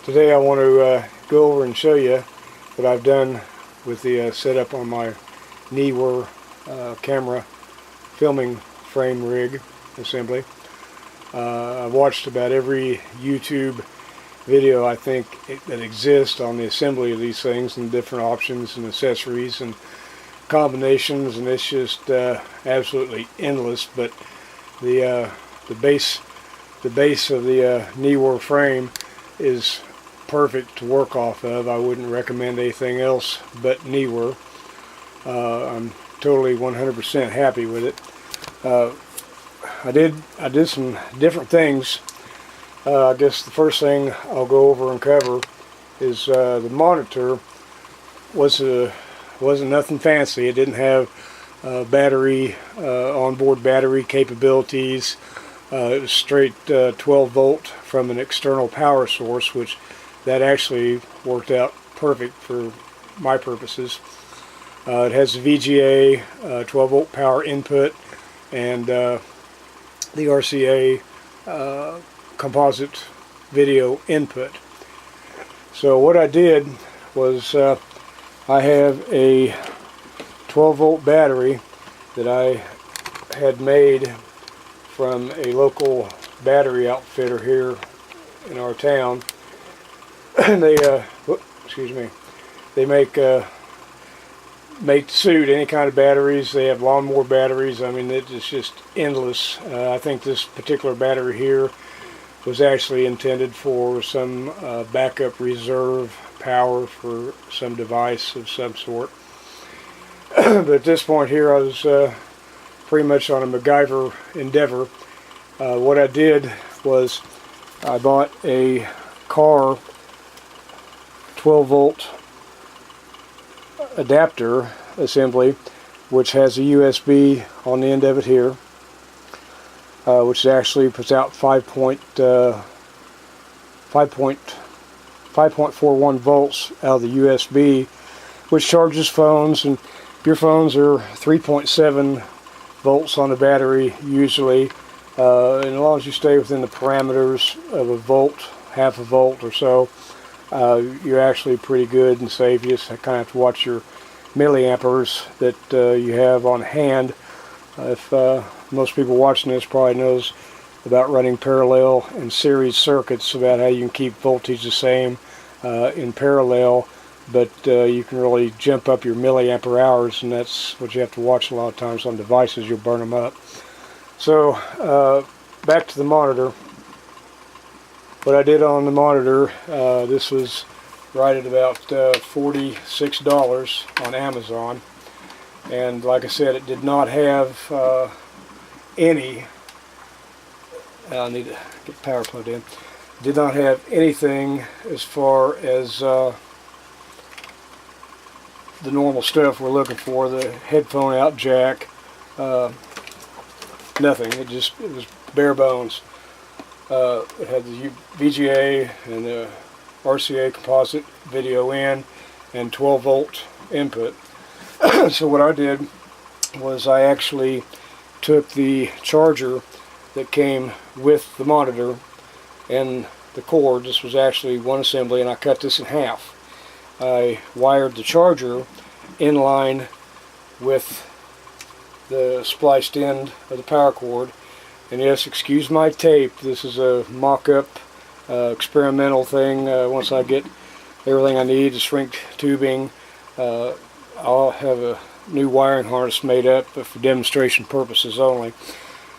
Today I want to go over and show you what I've done with the setup on my Neewer camera filming frame rig assembly. I've watched about every YouTube video I think that exists on the assembly of these things and different options and accessories and combinations, and it's just absolutely endless. But the base of the Neewer frame is perfect to work off of. I wouldn't recommend anything else but Neewer. I'm totally 100% happy with it. I did some different things. I guess the first thing I'll go over and cover is the monitor wasn't nothing fancy. It didn't have onboard battery capabilities. It was straight 12 volt from an external power source, which that actually worked out perfect for my purposes. It has the VGA 12 volt power input and the RCA composite video input. So what I did was I have a 12 volt battery that I had made from a local battery outfitter here in our town. They make suit any kind of batteries. They have lawnmower batteries. I mean, it's just endless. I think this particular battery here was actually intended for some backup reserve power for some device of some sort. But at this point here, I was pretty much on a MacGyver endeavor. What I did was I bought a car 12 volt adapter assembly, which has a USB on the end of it here, which actually puts out 5.41 volts out of the USB, which charges phones, and your phones are 3.7 volts on the battery usually, and as long as you stay within the parameters of a volt, half a volt or so, you're actually pretty good and safe. You just kind of have to watch your milliamperes that you have on hand. If most people watching this probably knows about running parallel and series circuits, about how you can keep voltage the same in parallel, but you can really jump up your milliampere hours, and that's what you have to watch a lot of times on devices. You'll burn them up. So back to the monitor. What I did on the monitor, this was right at about $46 on Amazon, and like I said, it did not have any, I need to get the power plugged in, did not have anything as far as the normal stuff we're looking for, the headphone out jack, nothing. It was bare bones. It had the VGA and the RCA composite video in and 12 volt input. So what I did was I actually took the charger that came with the monitor and the cord. This was actually one assembly, and I cut this in half. I wired the charger in line with the spliced end of the power cord. And yes, excuse my tape, this is a mock-up experimental thing. Once I get everything I need, the shrink tubing, I'll have a new wiring harness made up, but for demonstration purposes only.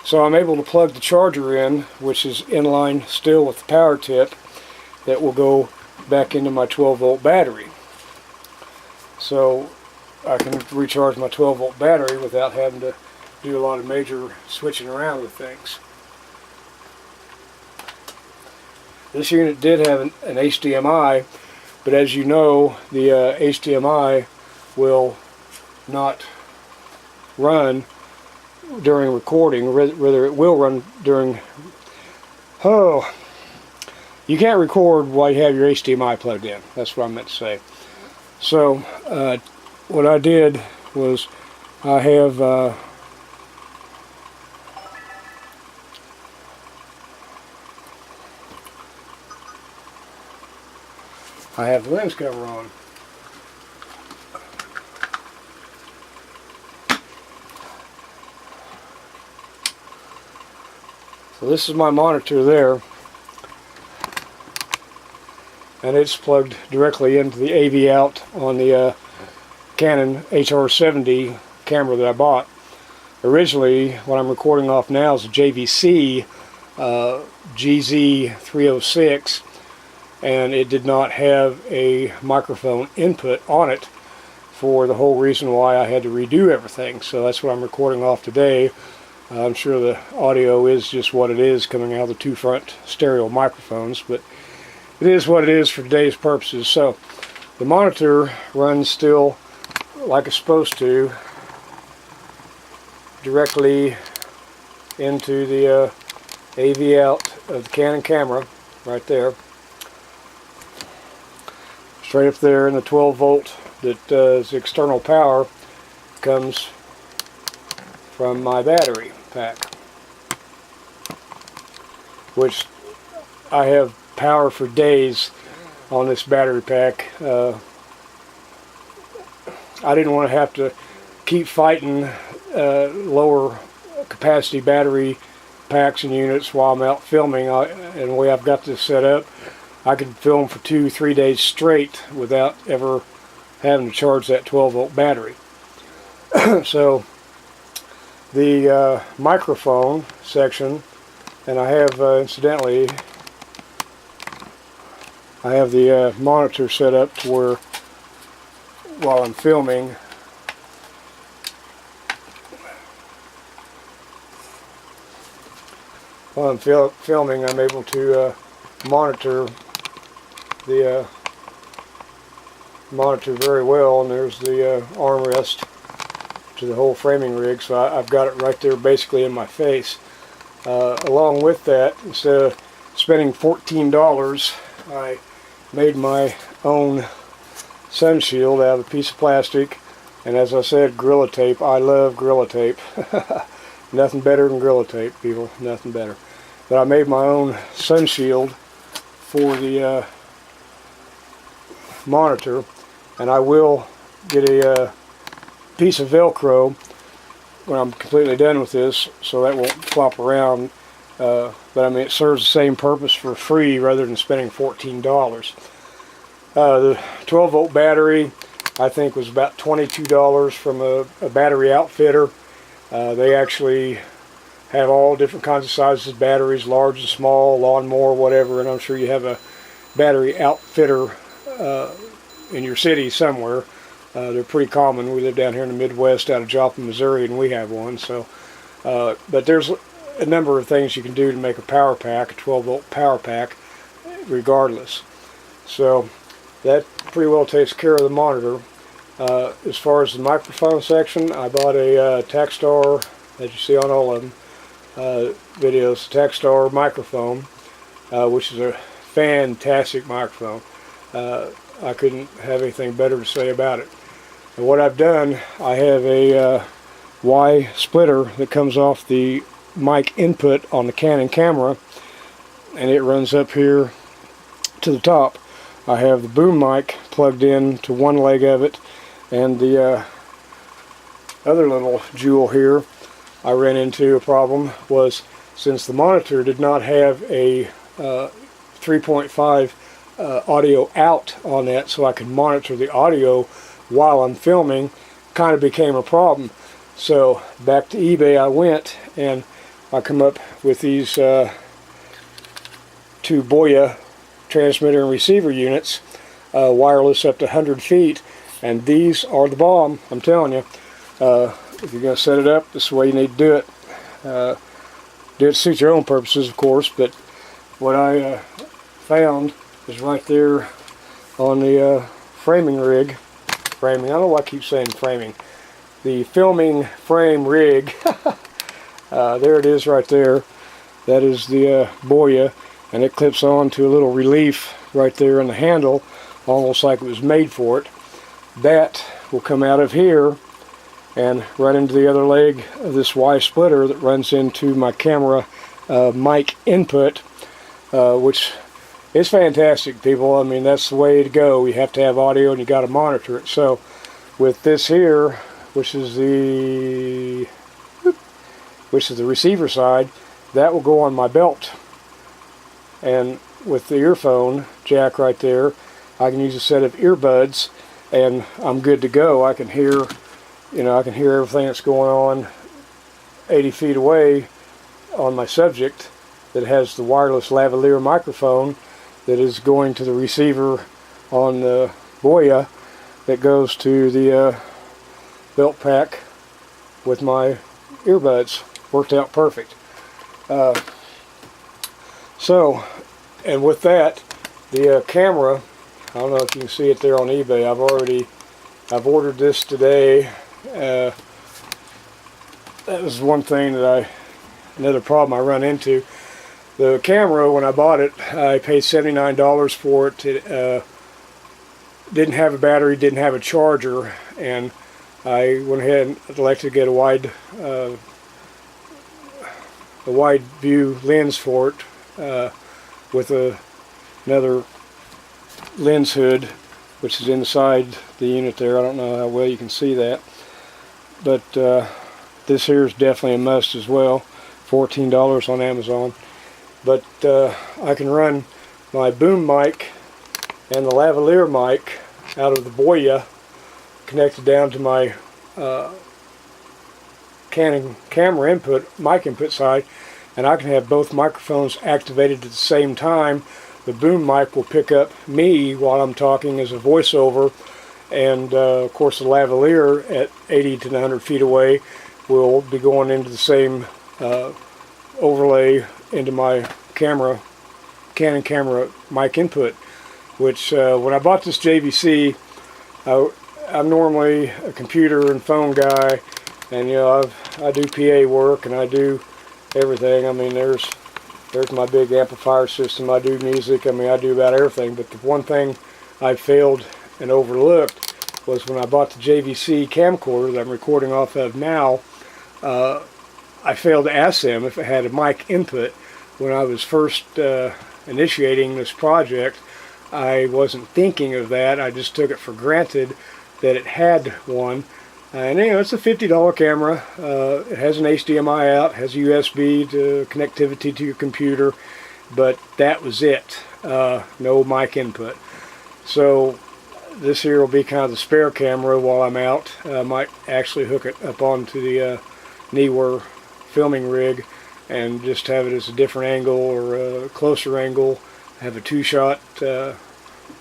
So I'm able to plug the charger in, which is in line still with the power tip that will go back into my 12 volt battery. So I can recharge my 12 volt battery without having to do a lot of major switching around with things. This unit did have an HDMI, but as you know, the HDMI will not run during recording. Rather, it will run during... you can't record while you have your HDMI plugged in. That's what I meant to say. So what I did was I have I have the lens cover on. So this is my monitor there, and it's plugged directly into the AV out on the Canon HR70 camera that I bought. Originally, what I'm recording off now is a JVC GZ306, and it did not have a microphone input on it, for the whole reason why I had to redo everything. So that's what I'm recording off today. I'm sure the audio is just what it is coming out of the two front stereo microphones, but it is what it is for today's purposes. So the monitor runs still like it's supposed to, directly into the AV out of the Canon camera right there, straight up there, and the 12 volt that is external power comes from my battery pack, which I have power for days on this battery pack. I didn't want to have to keep fighting lower capacity battery packs and units while I'm out filming, and the way I've got this set up, I could film for 2-3 days straight without ever having to charge that 12 volt battery. So the microphone section, and I have incidentally, I have the monitor set up to where while I'm filming, I'm able to monitor the monitor very well, and there's the armrest to the whole framing rig, so I've got it right there basically in my face. Along with that, instead of spending $14, I made my own sun shield out of a piece of plastic, and as I said, Gorilla Tape. I love Gorilla Tape. Nothing better than Gorilla Tape, people, nothing better. But I made my own sun shield for the monitor, and I will get a piece of Velcro when I'm completely done with this, so that won't flop around. But I mean, it serves the same purpose for free rather than spending $14. The 12 volt battery, I think, was about $22 from a battery outfitter. They actually have all different kinds of sizes of batteries, large and small, lawnmower, whatever, and I'm sure you have a battery outfitter in your city somewhere. They're pretty common. We live down here in the Midwest out of Joplin, Missouri, and we have one. So, but there's a number of things you can do to make a power pack, a 12 volt power pack, regardless. So that pretty well takes care of the monitor. As far as the microphone section, I bought a Takstar, as you see on all of them videos, Takstar microphone, which is a fantastic microphone. I couldn't have anything better to say about it. And what I've done, I have a Y splitter that comes off the mic input on the Canon camera, and it runs up here to the top. I have the boom mic plugged in to one leg of it, and the other little jewel here I ran into a problem was, since the monitor did not have a 3.5 audio out on that so I could monitor the audio while I'm filming, kind of became a problem. So back to eBay I went, and I come up with these two Boya transmitter and receiver units, wireless up to 100 feet, and these are the bomb, I'm telling you. If you're going to set it up, this is the way you need to do it. Do it to suit your own purposes, of course, but what I found is right there on the framing rig. Framing, I don't know why I keep saying framing. The filming frame rig. There it is right there. That is the Boya, and it clips on to a little relief right there in the handle, almost like it was made for it. That will come out of here and run into the other leg of this Y splitter that runs into my camera mic input, which It's fantastic, people. I mean, that's the way to go. You have to have audio and you got to monitor it. So with this here, which is the receiver side, that will go on my belt. And with the earphone jack right there, I can use a set of earbuds and I'm good to go. I can hear, I can hear everything that's going on 80 feet away on my subject that has the wireless lavalier microphone that is going to the receiver on the Boya that goes to the belt pack with my earbuds. Worked out perfect. So, and with that, the camera, I don't know if you can see it there on eBay. I've ordered this today. That was one thing another problem I run into. The camera, when I bought it, I paid $79 for it. It didn't have a battery, didn't have a charger, and I went ahead and elected to get a wide view lens for it with another lens hood, which is inside the unit there. I don't know how well you can see that, but this here is definitely a must as well. $14 on Amazon. But I can run my boom mic and the lavalier mic out of the Boya connected down to my Canon camera input, mic input side, and I can have both microphones activated at the same time. The boom mic will pick up me while I'm talking as a voiceover, and of course the lavalier at 80 to 100 feet away will be going into the same overlay into my Canon camera mic input, which when I bought this JVC, I'm normally a computer and phone guy, and I do PA work and I do everything. I mean, there's my big amplifier system. I do music. I mean, I do about everything. But the one thing I failed and overlooked was when I bought the JVC camcorder that I'm recording off of now. I failed to ask them if it had a mic input. When I was first initiating this project, I wasn't thinking of that. I just took it for granted that it had one. And it's a $50 camera. It has an HDMI out, has USB to connectivity to your computer, but that was it. No mic input. So this here will be kind of the spare camera while I'm out. I might actually hook it up onto the Neewer Filming rig and just have it as a different angle or a closer angle, have a two-shot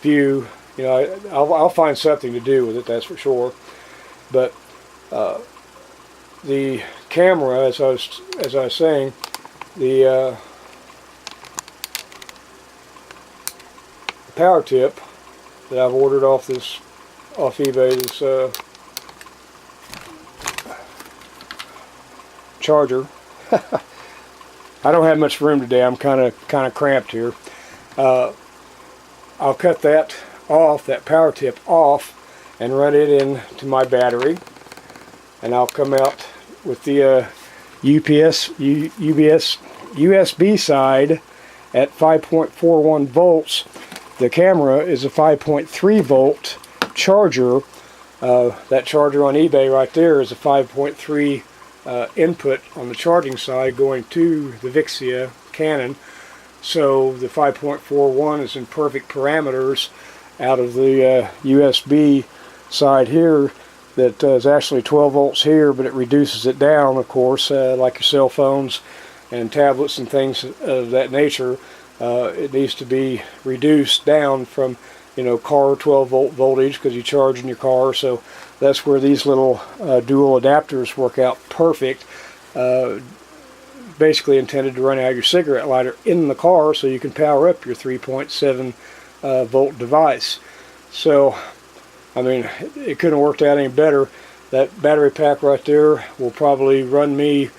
view. I'll find something to do with it, that's for sure. But the camera, as I was saying, the power tip that I've ordered off eBay, this charger. I don't have much room today. I'm kind of cramped here. I'll cut that off, that power tip off, and run it into my battery, and I'll come out with the USB side at 5.41 volts. The camera is a 5.3 volt charger. That charger on eBay right there is a 5.3 input on the charging side going to the Vixia Canon. So the 5.41 is in perfect parameters out of the USB side here that is actually 12 volts here, but it reduces it down, of course, like your cell phones and tablets and things of that nature. It needs to be reduced down from car 12 volt voltage because you charge in your car. So that's where these little dual adapters work out perfect. Basically intended to run out your cigarette lighter in the car so you can power up your 3.7 volt device. So I mean, it couldn't have worked out any better. That battery pack right there will probably run me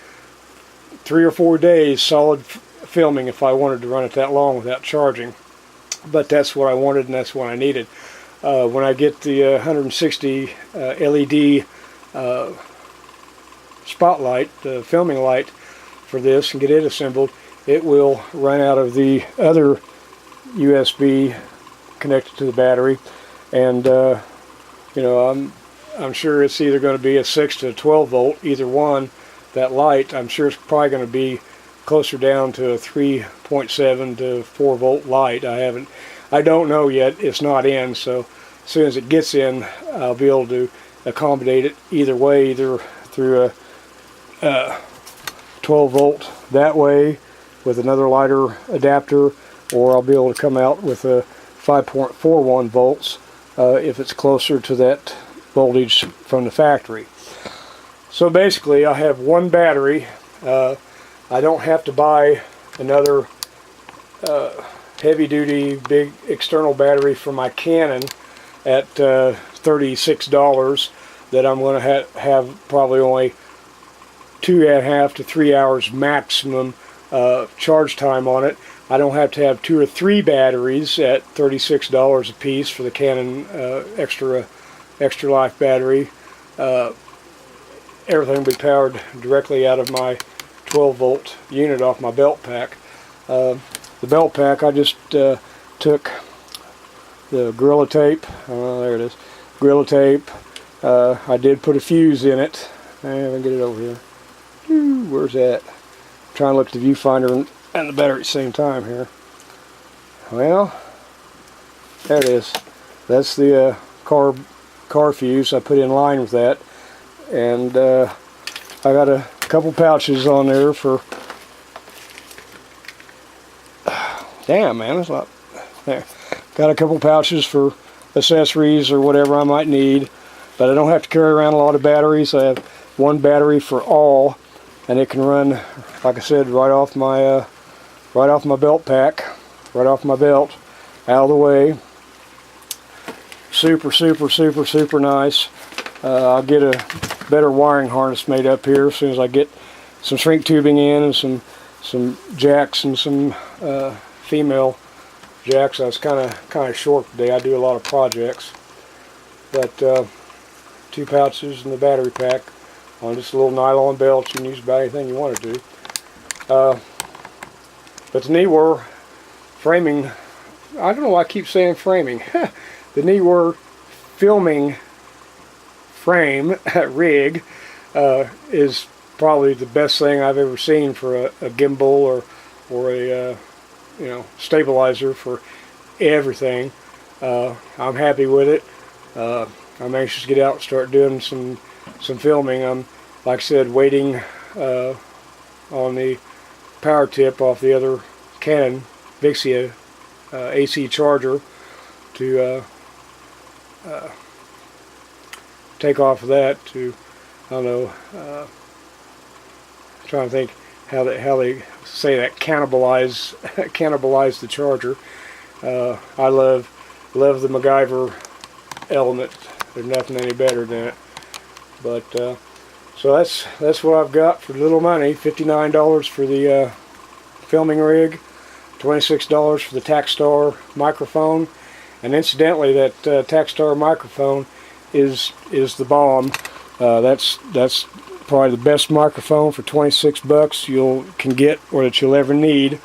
3 or 4 days solid filming if I wanted to run it that long without charging. But that's what I wanted and that's what I needed. When I get the 160 LED spotlight, the filming light for this, and get it assembled, it will run out of the other USB connected to the battery, and you know, I'm sure it's either going to be a 6 to 12 volt, either one. That light, I'm sure it's probably going to be closer down to a 3.7 to 4 volt light. I don't know yet. It's not in, so as soon as it gets in, I'll be able to accommodate it either way, either through a 12 volt that way with another lighter adapter, or I'll be able to come out with a 5.41 volts if it's closer to that voltage from the factory. So basically, I have one battery. I don't have to buy another heavy-duty big external battery for my Canon at $36 that I'm going to have probably only 2.5 to 3 hours maximum charge time on it. I don't have to have 2 or 3 batteries at $36 a piece for the Canon extra life battery. Everything will be powered directly out of my 12 volt unit off my belt pack. The belt pack, I just took the Gorilla Tape, there it is, Gorilla Tape. I did put a fuse in it. Let me get it over here. Where's that? I'm trying to look at the viewfinder and the battery at the same time here. Well, there it is. That's the car fuse. I put in line with that, and I got a couple pouches on there for. Damn, man, that's a lot. There, got a couple pouches for accessories or whatever I might need, but I don't have to carry around a lot of batteries. I have one battery for all, and it can run, like I said, right off my belt pack, right off my belt, out of the way. Super, super, super, super nice. I'll get a better wiring harness made up here as soon as I get some shrink tubing in and some jacks and some female jacks. I was kind of short today. I do a lot of projects, but 2 pouches in the battery pack on just a little nylon belt. You can use about anything you want to do. But the Neewer framing, I don't know why I keep saying framing. The Neewer filming frame rig is probably the best thing I've ever seen for a gimbal or a you know, stabilizer for everything. I'm happy with it. I'm anxious to get out and start doing some filming. I'm, like I said, waiting on the power tip off the other Canon Vixia AC charger to take off of that to, I don't know, trying to think how they say that, cannibalize the charger. I love the MacGyver element. There's nothing any better than it. But so that's what I've got for little money. $59 for the filming rig, $26 for the Takstar microphone, and incidentally, that Takstar microphone is the bomb. That's probably the best microphone for 26 bucks you can get or that you'll ever need.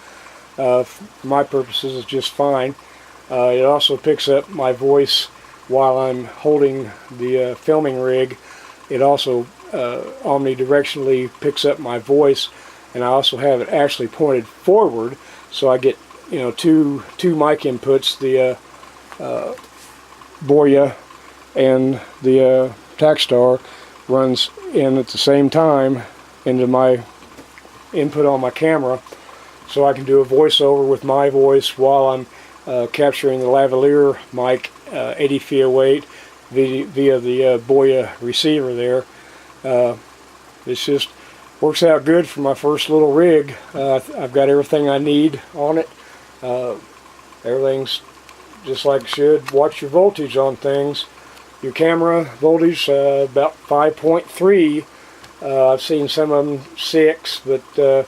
For my purposes, it's just fine. It also picks up my voice while I'm holding the filming rig. It also omnidirectionally picks up my voice, and I also have it actually pointed forward, so I get, you know, two mic inputs, the Boya and the Takstar runs in at the same time into my input on my camera, so I can do a voiceover with my voice while I'm capturing the lavalier mic 80 feet away via the Boya receiver there. It just works out good for my first little rig. I've got everything I need on it. Everything's just like it should. Watch your voltage on things. Your camera voltage about 5.3. I've seen some of them 6, but you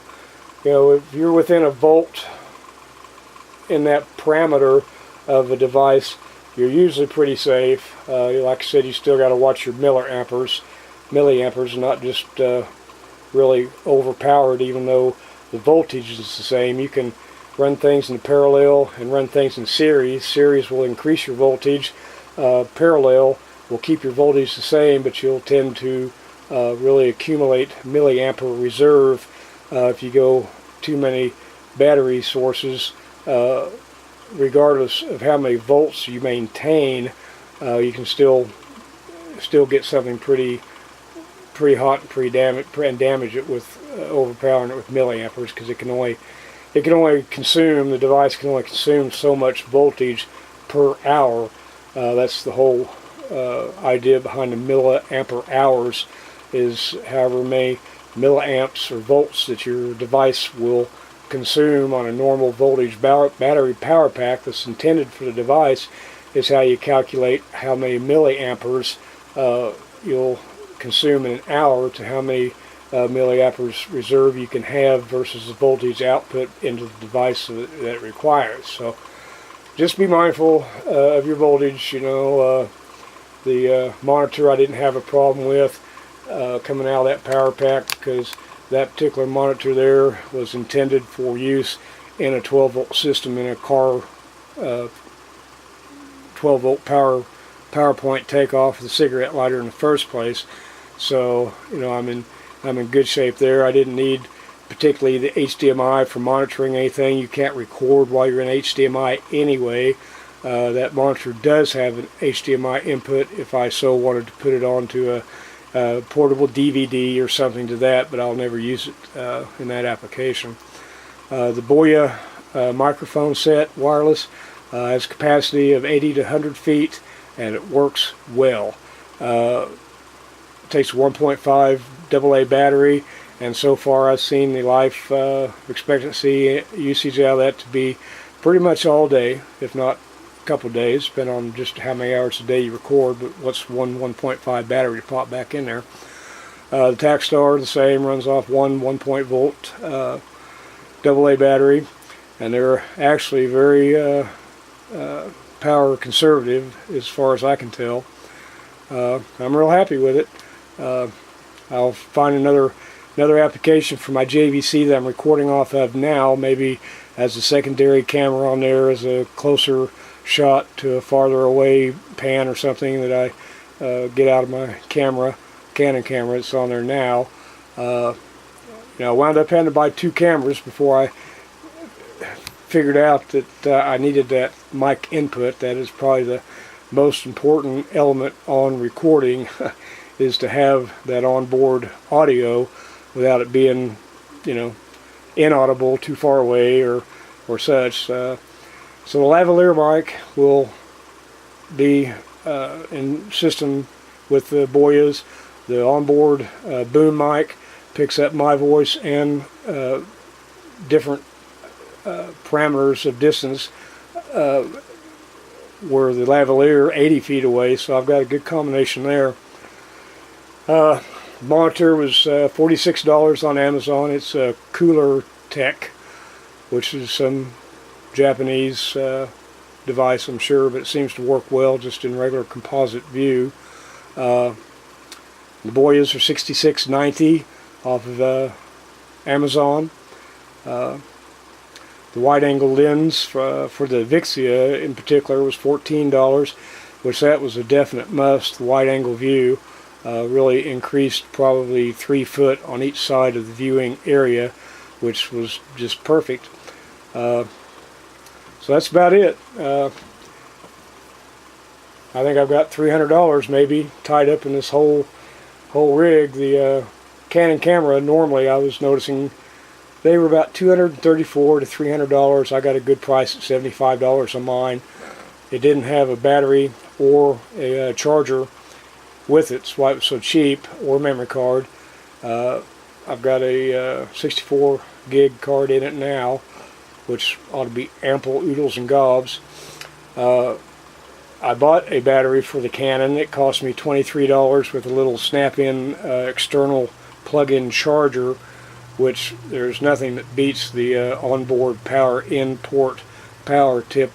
know, if you're within a volt in that parameter of a device, you're usually pretty safe. Like I said, you still got to watch your milliamperes, not just really overpowered. Even though the voltage is the same, you can run things in parallel and run things in series. Series will increase your voltage. Parallel will keep your voltage the same, but you'll tend to really accumulate milliampere reserve if you go too many battery sources. Regardless of how many volts you maintain, you can still get something pretty hot and damage it with overpowering it with milliamperes, because it can only consume, the device can only consume so much voltage per hour. That's the whole idea behind the milliampere hours, is however many milliamps or volts that your device will consume on a normal voltage battery power pack that's intended for the device, is how you calculate how many milliamperes you'll consume in an hour to how many milliamperes reserve you can have versus the voltage output into the device that it requires. So just be mindful of your voltage. The monitor I didn't have a problem with coming out of that power pack, because that particular monitor there was intended for use in a 12 volt system in a car, 12 volt power point takeoff with a cigarette lighter in the first place. So I'm in good shape there. I didn't need particularly the HDMI for monitoring anything. You can't record while you're in HDMI anyway. That monitor does have an HDMI input if I so wanted to put it onto a portable DVD or something to that, but I'll never use it in that application. The Boya microphone set, wireless, has a capacity of 80 to 100 feet, and it works well. It takes a 1.5 AA battery, and so far I've seen the life expectancy usage out of that to be pretty much all day, if not a couple days, depending on just how many hours a day you record, but what's 1.5 battery to pop back in there. The Takstar, the same, runs off 1.0 volt AA battery, and they're actually very power conservative as far as I can tell. I'm real happy with it. I'll find another application for my JVC that I'm recording off of now, maybe as a secondary camera on there, as a closer shot to a farther away pan or something that I get out of my camera, Canon camera that's on there now. I wound up having to buy 2 cameras before I figured out that I needed that mic input. That is probably the most important element on recording, is to have that onboard audio without it being, inaudible, too far away or such. So the lavalier mic will be in system with the Boyas. The onboard boom mic picks up my voice and different parameters of distance, where the lavalier 80 feet away, so I've got a good combination there. Monitor was $46 on Amazon. It's a Cooler Tech, which is some Japanese device, I'm sure, but it seems to work well just in regular composite view. The Boyas are $66.90 off of Amazon. The wide-angle lens for the Vixia in particular was $14, which that was a definite must. The wide-angle view really increased probably 3 foot on each side of the viewing area, which was just perfect. So that's about it. I think I've got $300 maybe tied up in this whole rig. The Canon camera, normally I was noticing they were about $234 to $300. I got a good price at $75 on mine. It didn't have a battery or a charger with it, that's why it was so cheap, or memory card. I've got a 64 gig card in it now, which ought to be ample oodles and gobs. I bought a battery for the Canon. It cost me $23 with a little snap-in external plug-in charger, which there's nothing that beats the onboard power in port power tip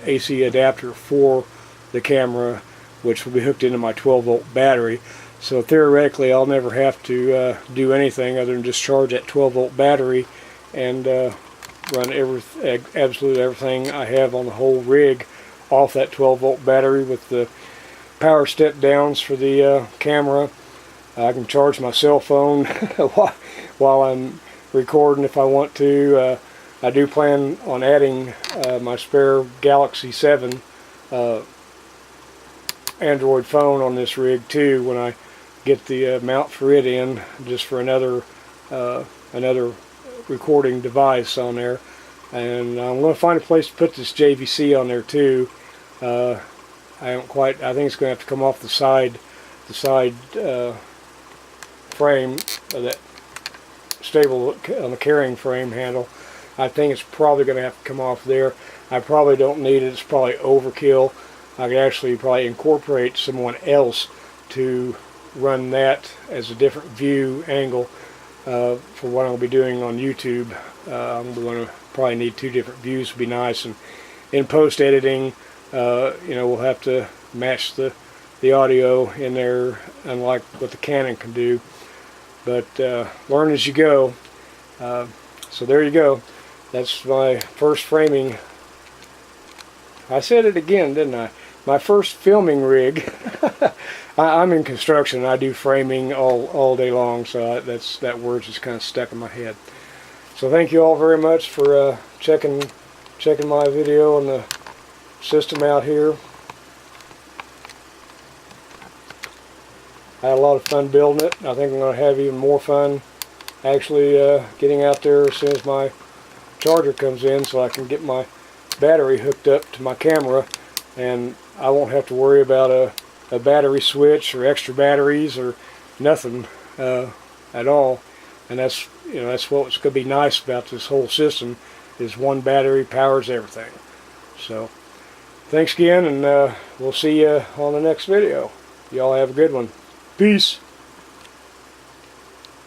AC adapter for the camera, which will be hooked into my 12 volt battery. So theoretically I'll never have to do anything other than just charge that 12 volt battery and run absolutely everything I have on the whole rig off that 12-volt battery with the power step downs for the camera. I can charge my cell phone while I'm recording if I want to. I do plan on adding my spare Galaxy 7 Android phone on this rig too when I get the mount for it in, just for another recording device on there. And I'm going to find a place to put this JVC on there too. I think it's going to have to come off the side frame of that stable on the carrying frame handle. I think it's probably going to have to come off there. I probably don't need it. It's probably overkill. I could actually probably incorporate someone else to run that as a different view angle for what I'll be doing on YouTube. I'm going to probably need 2 different views to be nice, and in post editing, we'll have to match the audio in there, unlike what the Canon can do. But learn as you go. So there you go. That's my first framing. I said it again, didn't I? My first filming rig. I'm in construction. I do framing all day long, so that word's just kind of stuck in my head. So thank you all very much for checking my video on the system out here. I had a lot of fun building it. I think I'm going to have even more fun actually getting out there as soon as my charger comes in, so I can get my battery hooked up to my camera, and I won't have to worry about a battery switch or extra batteries or nothing at all. And that's what's going to be nice about this whole system, is one battery powers everything. So thanks again, and we'll see you on the next video. Y'all have a good one. Peace.